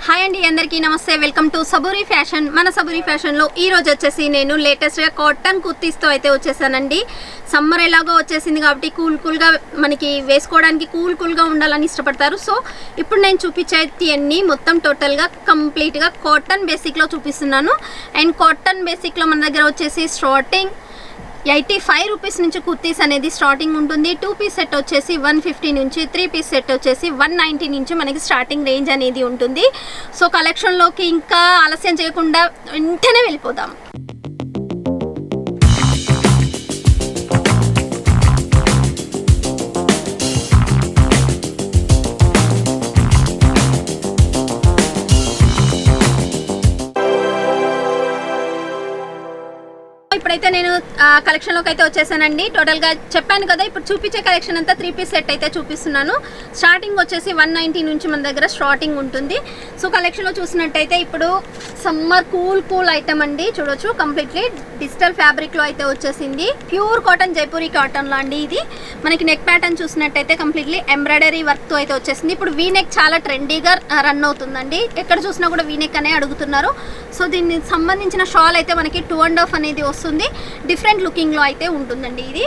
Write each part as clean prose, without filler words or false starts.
Hi అండి, అందరికీ నమస్తే. Welcome to Saburi fashion. మన సబూరి ఫ్యాషన్లో ఈరోజు వచ్చేసి నేను లేటెస్ట్గా కాటన్ కుర్తీస్తో అయితే వచ్చేసానండి. సమ్మర్ ఎలాగో వచ్చేసింది కాబట్టి కూల్గా మనకి వేసుకోవడానికి కూల్గా ఉండాలని ఇష్టపడతారు. సో ఇప్పుడు నేను చూపించేది అన్నీ మొత్తం టోటల్గా కంప్లీట్గా కాటన్ బేసిక్లో చూపిస్తున్నాను. అండ్ కాటన్ బేసిక్లో మన దగ్గర వచ్చేసి స్టార్టింగ్ 85 రూపీస్ నుంచి కుర్తీస్ అనేది స్టార్టింగ్ ఉంటుంది. 2 పీస్ సెట్ వచ్చేసి 150 నుంచి, 3 పీస్ సెట్ వచ్చేసి 190 నుంచి మనకి స్టార్టింగ్ రేంజ్ అనేది ఉంటుంది. సో కలెక్షన్లోకి ఇంకా ఆలస్యం చేయకుండా వెంటనే వెళ్ళిపోదాం. ఇప్పుడైతే నేను కలెక్షన్లోకి అయితే వచ్చేసానండి. టోటల్గా చెప్పాను కదా, ఇప్పుడు చూపించే కలెక్షన్ అంతా 3 పీస్ సెట్ అయితే చూపిస్తున్నాను. స్టార్టింగ్ వచ్చేసి 190 నుంచి మన దగ్గర స్టార్టింగ్ ఉంటుంది. సో కలెక్షన్లో చూసినట్టయితే ఇప్పుడు సమ్మర్ కూల్ ఐటమ్ అండి. చూడొచ్చు, కంప్లీట్లీ డిజిటల్ ఫ్యాబ్రిక్లో అయితే వచ్చేసింది. ప్యూర్ కాటన్, జైపూరి కాటన్లో అండి. ఇది మనకి నెక్ ప్యాటర్న్ చూసినట్టయితే కంప్లీట్లీ ఎంబ్రాయిడరీ వర్క్తో అయితే వచ్చేసింది. ఇప్పుడు వీ నెక్ చాలా ట్రెండీగా రన్ అవుతుందండి. ఎక్కడ చూసినా కూడా వీ నెక్ అనే అడుగుతున్నారు. సో దీనికి సంబంధించిన షాల్ అయితే మనకి 2.5 అనేది వస్తుంది. డిఫరెంట్ లుకింగ్లో అయితే ఉంటుందండి ఇది.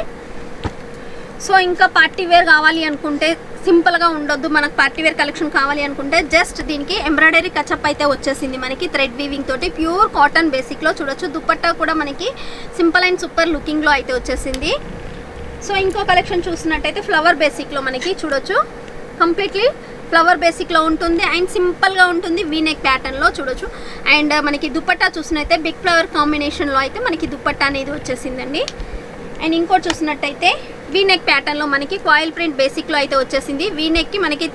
సో ఇంకా పార్టీ వేర్ కావాలి అనుకుంటే, సింపుల్గా ఉండొద్దు, మనకు పార్టీ వేర్ కలెక్షన్ కావాలి అనుకుంటే జస్ట్ దీనికి ఎంబ్రాయిడరీ కచప్ అయితే వచ్చేసింది మనకి థ్రెడ్ వీవింగ్ తోటి. ప్యూర్ కాటన్ బేసిక్లో చూడొచ్చు. దుపట్టా కూడా మనకి సింపుల్ అండ్ సూపర్ లుకింగ్లో అయితే వచ్చేసింది. సో ఇంకో కలెక్షన్ చూసినట్టయితే ఫ్లవర్ బేసిక్లో మనకి చూడొచ్చు, కంప్లీట్లీ ఫ్లవర్ బేసిక్లో ఉంటుంది అండ్ సింపుల్గా ఉంటుంది. వీ నెక్ ప్యాటర్న్లో చూడొచ్చు. అండ్ మనకి దుపట్టా చూసినట్టయితే బిగ్ ఫ్లవర్ కాంబినేషన్లో అయితే మనకి దుపట్టా అనేది వచ్చేసిందండి. అండ్ ఇంకోటి చూసినట్టయితే వీ నెక్ ప్యాటర్న్లో మనకి కాయిల్ ప్రింట్ బేసిక్లో అయితే వచ్చేసింది. వీ నెక్కి మనకి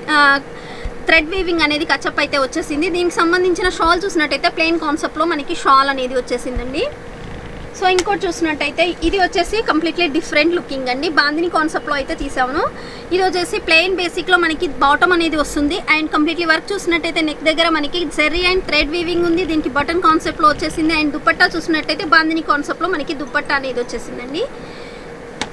థ్రెడ్ వీవింగ్ అనేది కచప్ అయితే వచ్చేసింది. దీనికి సంబంధించిన షాల్ చూసినట్టయితే ప్లెయిన్ కాన్సెప్ట్లో మనకి షాల్ అనేది వచ్చేసిందండి. సో ఇంకోటి చూసినట్టయితే ఇది వచ్చేసి కంప్లీట్లీ డిఫరెంట్ లుకింగ్ అండి. బాందిని కాన్సెప్ట్లో అయితే తీసాము. ఇది వచ్చేసి ప్లెయిన్ బేసిక్లో మనకి బాటమ్ అనేది వస్తుంది. అండ్ కంప్లీట్లీ వర్క్ చూసినట్టయితే నెక్ దగ్గర మనకి జెర్రీ అండ్ థ్రెడ్ వీవింగ్ ఉంది. దీనికి బటన్ కాన్సెప్ట్లో వచ్చేసింది. అండ్ దుపట్టా చూసినట్టయితే బాందిని కాన్సెప్ట్లో మనకి దుపట్టా అనేది వచ్చేసిందండి.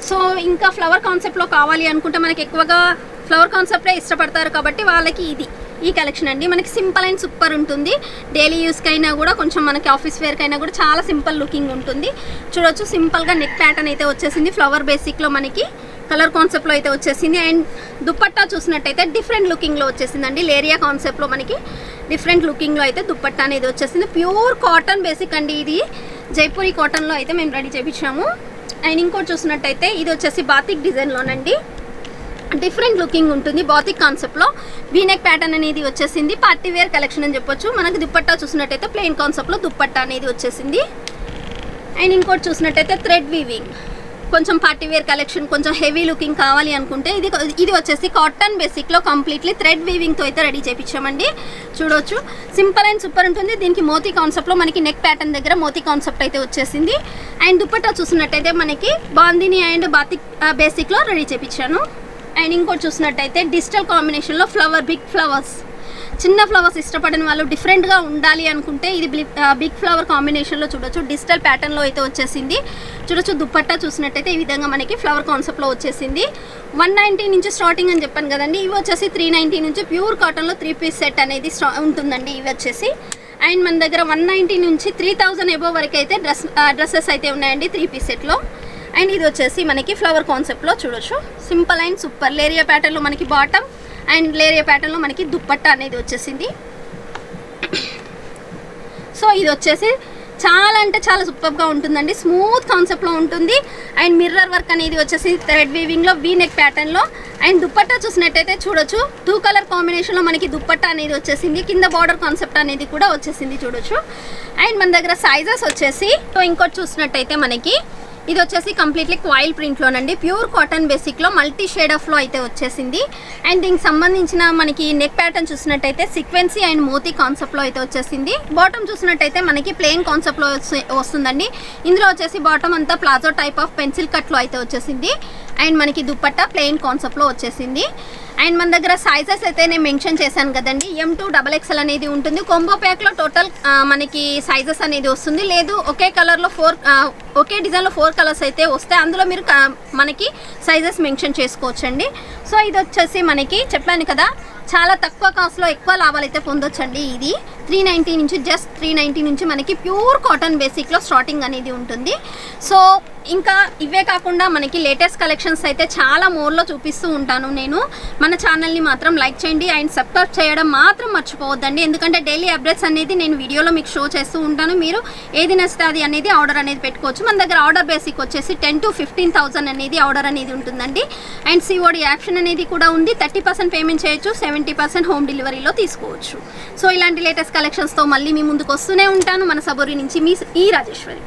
సో ఇంకా ఫ్లవర్ కాన్సెప్ట్లో కావాలి అనుకుంటే మనకి ఎక్కువగా ఫ్లవర్ కాన్సెప్టే ఇష్టపడతారు కాబట్టి వాళ్ళకి ఇది ఈ కలెక్షన్ అండి. మనకి సింపుల్ అండ్ సూపర్ ఉంటుంది. డైలీ యూస్కి అయినా కూడా, కొంచెం మనకి ఆఫీస్ వేర్కి అయినా కూడా చాలా సింపుల్ లుకింగ్ ఉంటుంది. చూడొచ్చు, సింపుల్గా నెక్ ప్యాటర్న్ అయితే వచ్చేసింది. ఫ్లవర్ బేసిక్లో మనకి కలర్ కాన్సెప్ట్లో అయితే వచ్చేసింది. అండ్ దుపట్టా చూసినట్టయితే డిఫరెంట్ లుకింగ్లో వచ్చేసిందండి. లేరియా కాన్సెప్ట్లో మనకి డిఫరెంట్ లుకింగ్లో అయితే దుపట్టా అనేది వచ్చేసింది. ప్యూర్ కాటన్ బేసిక్ అండి. ఇది జైపూరి కాటన్లో అయితే మేము రెడీ చేయించాము. అండ్ ఇంకోటి చూసినట్టయితే ఇది వచ్చేసి బాతిక్ డిజైన్లోనండి. డిఫరెంట్ లుకింగ్ ఉంటుంది. బాతిక్ కాన్సెప్ట్లో వీనెక్ ప్యాటర్న్ అనేది వచ్చేసింది. పార్టీ వేర్ కలెక్షన్ అని చెప్పొచ్చు. మనకి దుపట్టా చూసినట్టయితే ప్లెయిన్ కాన్సెప్ట్లో దుపట్టా అనేది వచ్చేసింది. అండ్ ఇంకోటి చూసినట్టయితే థ్రెడ్ వీవింగ్, కొంచెం పార్టీ వేర్ కలెక్షన్, కొంచెం హెవీ లుకింగ్ కావాలి అనుకుంటే ఇది వచ్చేసి కాటన్ బేసిక్లో కంప్లీట్లీ థ్రెడ్ వీవింగ్తో అయితే రెడీ చేయించామండి. చూడొచ్చు, సింపుల్ అండ్ సూపర్ ఉంటుంది. దీనికి మోతీ కాన్సెప్ట్లో మనకి నెక్ ప్యాటర్న్ దగ్గర మోతీ కాన్సెప్ట్ అయితే వచ్చేసింది. అండ్ దుపట్టా చూసినట్టయితే మనకి బాందిని అండ్ బాతిక్ బేసిక్లో రెడీ చేయించాను. అండ్ ఇంకోటి చూసినట్టయితే డిజిటల్ కాంబినేషన్లో ఫ్లవర్, బిగ్ ఫ్లవర్స్, చిన్న ఫ్లవర్స్ ఇష్టపడిన వాళ్ళు డిఫరెంట్గా ఉండాలి అనుకుంటే ఇది బిగ్ ఫ్లవర్ కాంబినేషన్లో చూడొచ్చు. డిజిటల్ ప్యాటర్న్లో అయితే వచ్చేసింది. చూడొచ్చు, దుపట్టా చూసినట్టయితే ఈ విధంగా మనకి ఫ్లవర్ కాన్సెప్ట్లో వచ్చేసింది. 190 నుంచి స్టార్టింగ్ అని చెప్పాను కదండి. ఇవి వచ్చేసి 390 నుంచి ప్యూర్ కాటన్లో 3 పీస్ సెట్ అనేది ఉంటుందండి. ఇవి వచ్చేసి అండ్ మన దగ్గర 190 నుంచి 3000 ఎబోవ్ వరకు అయితే డ్రెస్సెస్ అయితే ఉన్నాయండి 3 పీస్ సెట్లో. అండ్ ఇది వచ్చేసి మనకి ఫ్లవర్ కాన్సెప్ట్లో చూడొచ్చు, సింపుల్ అండ్ సూపర్. లేరియా ప్యాటర్న్లో మనకి బాటమ్ అండ్ లేరియా ప్యాటర్న్లో మనకి దుపట్టా అనేది వచ్చేసింది. సో ఇది వచ్చేసి చాలా అంటే చాలా సూపర్గా ఉంటుందండి. స్మూత్ కాన్సెప్ట్లో ఉంటుంది. అండ్ మిర్రర్ వర్క్ అనేది వచ్చేసి థ్రెడ్ వీవింగ్లో వీ నెక్ ప్యాటర్న్లో. అండ్ దుపట్టా చూసినట్టయితే చూడొచ్చు, 2 కలర్ కాంబినేషన్లో మనకి దుపట్టా అనేది వచ్చేసింది. కింద బార్డర్ కాన్సెప్ట్ అనేది కూడా వచ్చేసింది చూడొచ్చు. అండ్ మన దగ్గర సైజెస్ వచ్చేసి ఇంకోటి చూసినట్టయితే మనకి ఇది వచ్చేసి కంప్లీట్లీ కాయిల్ ప్రింట్లోనండి. ప్యూర్ కాటన్ బేసిక్లో మల్టీ షేడ్ ఆఫ్లో అయితే వచ్చేసింది. అండ్ దీనికి సంబంధించిన మనకి నెక్ ప్యాటర్న్ చూసినట్టయితే సీక్వెన్సీ అండ్ మోతీ కాన్సెప్ట్లో అయితే వచ్చేసింది. బాటమ్ చూసినట్టయితే మనకి ప్లెయిన్ కాన్సెప్ట్లో వస్తుందండి. ఇందులో వచ్చేసి బాటమ్ అంతా ప్లాజో టైప్ ఆఫ్ పెన్సిల్ కట్లో అయితే వచ్చేసింది. అండ్ మనకి దుపట్టా ప్లెయిన్ కాన్సెప్ట్లో వచ్చేసింది. అండ్ మన దగ్గర సైజెస్ అయితే నేను మెన్షన్ చేశాను కదండి. M2 XXL అనేది ఉంటుంది. కొంబో ప్యాక్లో టోటల్ మనకి సైజెస్ అనేది వస్తుంది. లేదు ఒకే కలర్లో ఒకే డిజైన్లో 4 కలర్స్ అయితే వస్తాయి. అందులో మీరు మనకి సైజెస్ మెన్షన్ చేసుకోవచ్చండి. సో ఇది వచ్చేసి మనకి చెప్పాను కదా చాలా తక్కువ కాస్ట్లో ఎక్కువ లాభాలు అయితే పొందొచ్చండి. ఇది 390 నుంచి జస్ట్ 390 నుంచి మనకి ప్యూర్ కాటన్ బేసిక్లో స్టార్టింగ్ అనేది ఉంటుంది. సో ఇంకా ఇవే కాకుండా మనకి లేటెస్ట్ కలెక్షన్స్ అయితే చాలా మోర్లో చూపిస్తూ ఉంటాను నేను. మన ఛానల్ని మాత్రం లైక్ చేయండి అండ్ సబ్స్క్రైబ్ చేయడం మాత్రం మర్చిపోవద్దండి. ఎందుకంటే డైలీ అప్డేట్స్ అనేది నేను వీడియోలో మీకు షో చేస్తూ ఉంటాను. మీరు ఏది నచ్చితే అది అనేది ఆర్డర్ అనేది పెట్టుకోవచ్చు. మన దగ్గర ఆర్డర్ బేసిక్ వచ్చేసి 10,000 to 15,000 అనేది ఆర్డర్ అనేది ఉంటుందండి. అండ్ సిఓడి ఆప్షన్ అనేది కూడా ఉంది. 30% పేమెంట్ చేయొచ్చు, 70% హోమ్ డెలివరీలో తీసుకోవచ్చు. సో ఇలాంటి లేటెస్ట్ కలెక్షన్స్తో మళ్ళీ మీ ముందుకు వస్తూనే ఉంటాను. మన సబూరి నుంచి మీ ఈ రాజేశ్వరి.